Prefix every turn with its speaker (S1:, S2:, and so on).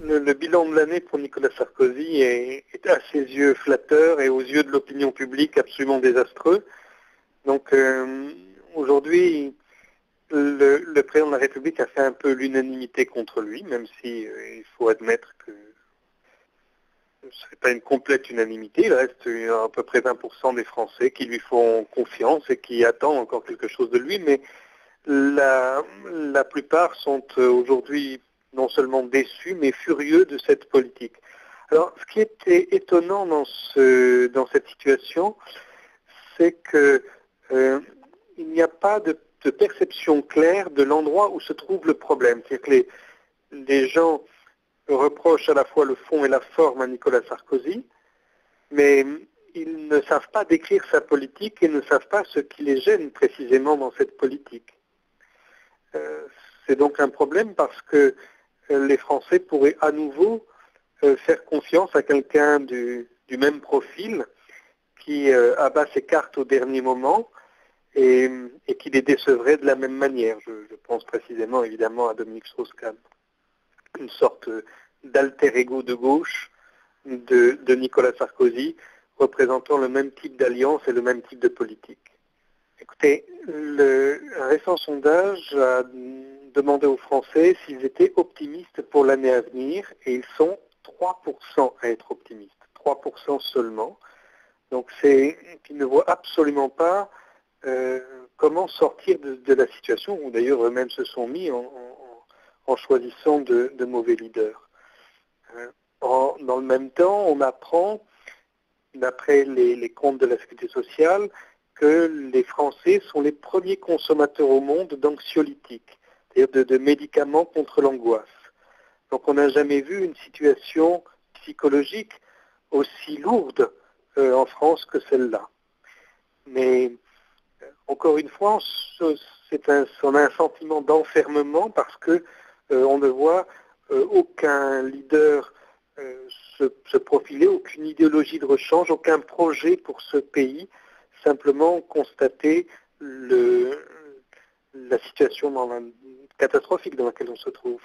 S1: le bilan de l'année pour Nicolas Sarkozy est à ses yeux flatteur et aux yeux de l'opinion publique absolument désastreux. Donc aujourd'hui, le président de la République a fait un peu l'unanimité contre lui, même si il faut admettre que ce n'est pas une complète unanimité. Il reste à peu près 20% des Français qui lui font confiance et qui attendent encore quelque chose de lui, mais la plupart sont aujourd'hui non seulement déçus, mais furieux de cette politique. Alors, ce qui est étonnant dans cette situation, c'est que il n'y a pas de perception claire de l'endroit où se trouve le problème. C'est-à-dire que les gens reprochent à la fois le fond et la forme à Nicolas Sarkozy, mais ils ne savent pas décrire sa politique et ne savent pas ce qui les gêne précisément dans cette politique. C'est donc un problème parce que les Français pourraient à nouveau faire confiance à quelqu'un du même profil qui abat ses cartes au dernier moment et qui les décevrait de la même manière. Je pense précisément évidemment à Dominique Strauss-Kahn, une sorte d'alter ego de gauche de Nicolas Sarkozy, représentant le même type d'alliance et le même type de politique. Écoutez, un récent sondage a demandé aux Français s'ils étaient optimistes pour l'année à venir, et ils sont 3% à être optimistes, 3% seulement. Donc ils ne voient absolument pas comment sortir de la situation, où d'ailleurs eux-mêmes se sont mis en choisissant de mauvais leaders. Dans le même temps, on apprend, d'après les comptes de la Sécurité sociale, que les Français sont les premiers consommateurs au monde d'anxiolytiques, c'est-à-dire de médicaments contre l'angoisse. Donc on n'a jamais vu une situation psychologique aussi lourde en France que celle-là. Mais encore une fois, on a un sentiment d'enfermement parce que on ne voit aucun leader se profiler, aucune idéologie de rechange, aucun projet pour ce pays, simplement constater la situation catastrophique dans laquelle on se trouve.